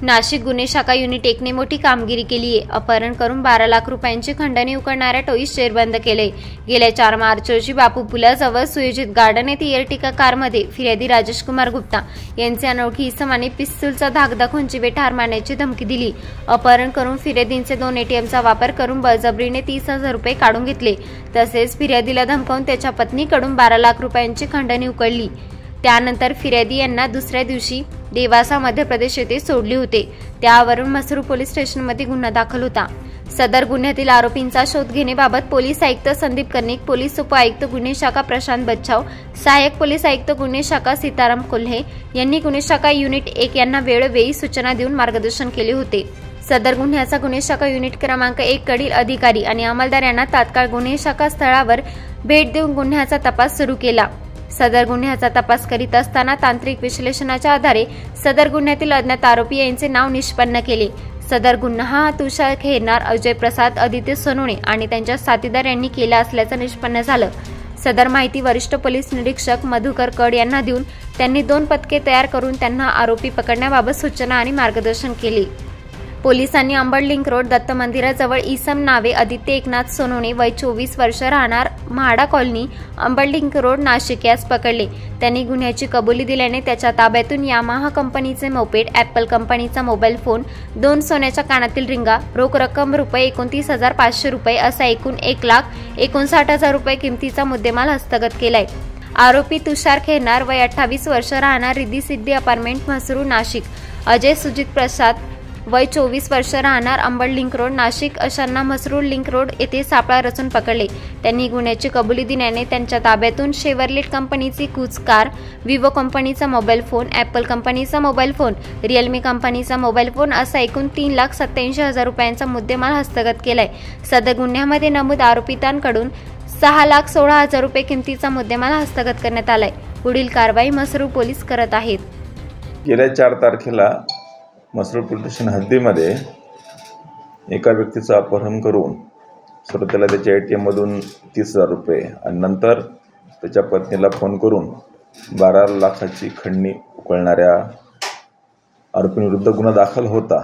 नाशिक गुन्हे शाखा युनिट 1 ने मोठी कामगिरी केली आहे। अपहरण करून 12 लाख रुपयांची खंडणी उकळणाऱ्या टोळीस जेरबंद केले। गेल्या 4 मार्च रोजी बापू पुलाजवळ सुयोजित गार्डन येथे एर्टिगा कारमध्ये फिर्यादी राजेश कुमार गुप्ता यांचे अनोळखी इसमाने पिस्तूलचा धाक दाखवून जीवे ठार मारण्याची धमकी दिली। अपहरण करून फिर्यादींचे 2 ATMचा वापर करून बळजबरीने 30,000 रुपये काढून घेतले। तसेच फिर्यादीला धमकावून त्याच्या पत्नीकडून 12 लाख रुपयांची खंडणी उकळली। त्यानंतर फिर्यादी यांना दुसऱ्या दिवशी देवासा मध्य प्रदेश येथे सोडले होते। त्यावरून मसरूळ पोलीस स्टेशनमध्ये गुन्हा दाखल होता। सदर गुन्ह्यातील आरोपींचा शोध घेण्याबाबत पोलीस आयुक्त संदीप कर्णिक, पोलीस उपायुक्त गुन्हे शाखा प्रशांत बच्छाव, सहाय्यक पोलीस आयुक्त गुन्हे शाखा सीताराम कोल्हे यांनी गुन्हे शाखा युनिट 1 यांना वेळोवेळी सूचना देऊन मार्गदर्शन केले होते। सदर गुन्ह्याचा गुन्हे शाखा युनिट क्रमांक 1 कडील अधिकारी आणि अंमलदार यांना तात्काळ गुन्हे शाखा स्थळावर भेट देऊन गुन्ह्याचा तपास सुरू केला। सदर गुन्ह्याचा तपास करीत असताना तांत्रिक विश्लेषणाच्या आधारे सदर गुन्ह्यातील अज्ञात आरोपी यांचे नाव निष्पन्न केले। सदर गुन्हा हा तुषार खेरनार, अजय प्रसाद, आदित्य सोनवणे आणि त्यांच्या साथीदार यांनी केला असल्याचं निष्पन्न झालं। सदर माहिती वरिष्ठ पोलीस निरीक्षक मधुकर कड यांना देऊन त्यांनी 2 पथके तयार करून त्यांना आरोपी पकडण्याबाबत सूचना आणि मार्गदर्शन केले। पोलिसांनी अंबड लिंक रोड दत्त मंदिराजवळ इसम नावे आदित्य एकनाथ सोनवणे, वय 24 वर्ष, राहणार MHADA colony, Ambad link road, Nashik यास पकडले। त्यांनी गुन्ह्याची कबुली दिल्याने त्याच्या ताब्यातून यामाहा कंपनीचे मोपेड, ॲपल कंपनीचा मोबाईल फोन, 2 सोन्याच्या कानातील रिंगा, रोख रक्कम ₹29,500 असा एकूण 1,59,000 रुपये किमतीचा मुद्देमाल हस्तगत केलाय। आरोपी तुषार खेरनार, वय 28 वर्ष, राहणार रिद्धी सिद्धी अपार्टमेंट, मसरूळ, नाशिक, अजय सुजित प्रसाद, वय 24 वर्ष, राहणार अंबड लिंक रोड, नाशिक अशांना मसरूळ लिंक रोड येथे सापळा रचून पकडले। त्यांनी गुन्ह्याची कबुली दिल्याने त्यांच्या ताब्यातून शेवरलेट कंपनीची कूच कार, विवो कंपनीचा मोबाईल फोन, ॲपल कंपनीचा मोबाईल फोन, रिअलमी कंपनीचा मोबाईल फोन असा एकूण 3,87,000 रुपयांचा मुद्देमाल हस्तगत केलाय। सदर गुन्ह्यामध्ये नमूद आरोपितांकडून 6,16,000 रुपये किमतीचा मुद्देमाल हस्तगत करण्यात आलाय। पुढील कारवाई मसरूळ पोलीस करत आहेत। गेल्या 4 तारखेला मसरूळ पोलीस स्टेशन हद्दीमध्ये एका व्यक्तीचं अपहरण करून सुरुवातीला त्याच्या ATM मधून 30,000 रुपये आणि नंतर त्याच्या पत्नीला फोन करून 12 लाखाची खंडणी उकळणाऱ्या आरोपींविरुद्ध गुन्हा दाखल होता।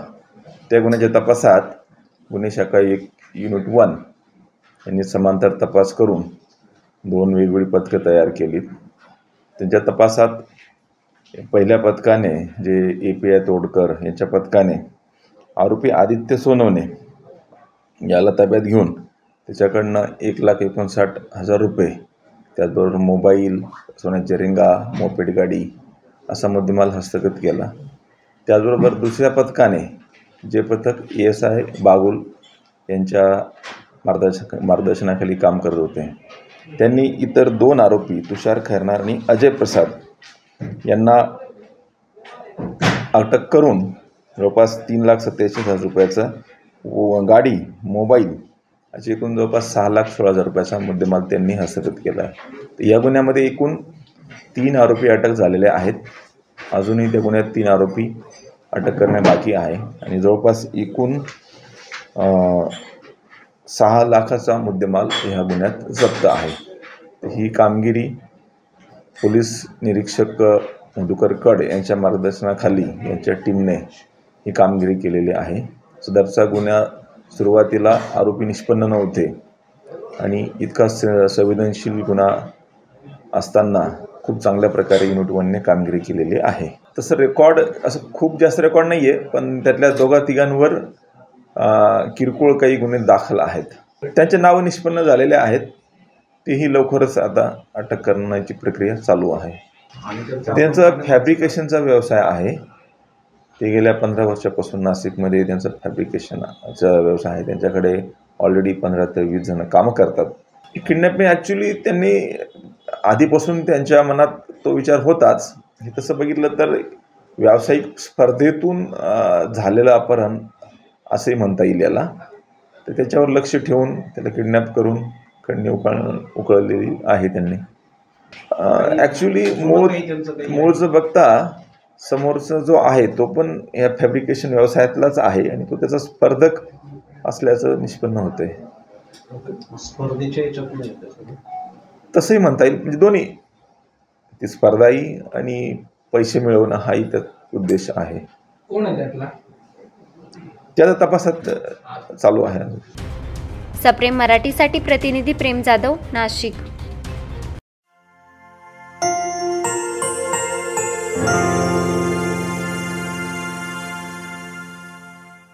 त्या गुन्ह्याच्या तपासात गुन्हे शाखा युनिट 1 यांनी समांतर तपास करून 2 वेगवेगळी पथकं तयार केलीत। त्यांच्या तपासात पहिल्या पथकाने जे API तोडकर यांच्या पथकाने आरोपी आदित्य सोनवणे याला ताब्यात घेऊन त्याच्याकडनं 1,59,000 रुपये, त्याचबरोबर मोबाईल, सोन्याच्या रिंगा, मोपेड गाडी असा मुद्देमाल हस्तगत केला। त्याचबरोबर दुसऱ्या पथकाने, जे पथक ASI बागुल यांच्या मार्गदर्शनाखाली काम करत होते, त्यांनी इतर 2 आरोपी तुषार खेरनार आणि अजय प्रसाद यांना अटक करून जवळपास 3,87,000 रुपयाचा गाडी, मोबाईल असे एकूण जवळपास 6,16,000 रुपयाचा मुद्देमाल त्यांनी हस्तगत केला आहे। या गुन्ह्यामध्ये एकूण 3 आरोपी अटक झालेले आहेत। अजूनही त्या गुन्ह्यात 3 आरोपी अटक करणे बाकी आहे आणि जवळपास एकूण 6 लाखाचा मुद्देमाल ह्या गुन्ह्यात जप्त आहे। ही कामगिरी पोलीस निरीक्षक मधुकर कड यांच्या मार्गदर्शनाखाली यांच्या टीमने ही कामगिरी केलेली आहे। सदरचा गुन्हा सुरुवातीला आरोपी निष्पन्न नव्हते आणि इतका संवेदनशील गुन्हा असताना खूप चांगल्या प्रकारे युनिट 1 ने कामगिरी केलेली आहे। तसं रेकॉर्ड असं खूप जास्त रेकॉर्ड नाही आहे, पण त्यातल्या 2-3 किरकोळ काही गुन्हे दाखल आहेत। त्यांचे नावं निष्पन्न झालेले आहेत, तेही लवकरच आता अटक करण्याची प्रक्रिया चालू आहे। त्यांचा फॅब्रिकेशनचा व्यवसाय आहे। ते गेल्या 15 वर्षापासून नाशिकमध्ये त्यांचा फॅब्रिकेशनचा व्यवसाय आहे। त्यांच्याकडे ऑलरेडी 15 ते 20 जण कामं करतात। किडनॅपिंग ॲक्च्युली त्यांनी आधीपासून त्यांच्या मनात तो विचार होताच। हे तसं बघितलं तर व्यावसायिक स्पर्धेतून झालेलं अपहरण असंही म्हणता येईल याला। तर त्याच्यावर लक्ष ठेवून त्याला किडनॅप करून खंडणी उकळलेली आहे त्यांनी। ॲक्च्युली मूळचं बघता समोरचा जो आहे तो पण या फॅब्रिकेशन व्यवसायातलाच आहे आणि तो त्याचा स्पर्धक असल्याचं निष्पन्न होतंय। तसंही म्हणता येईल, म्हणजे दोन्ही, ती स्पर्धाही आणि पैसे मिळवणं हाही त्यात उद्देश आहे। कोण आहे त्यातला? ते आता तपासात चालू आहे. सप्रेम मराठीसाठी प्रतिनिधी प्रेम जाधव, नाशिक.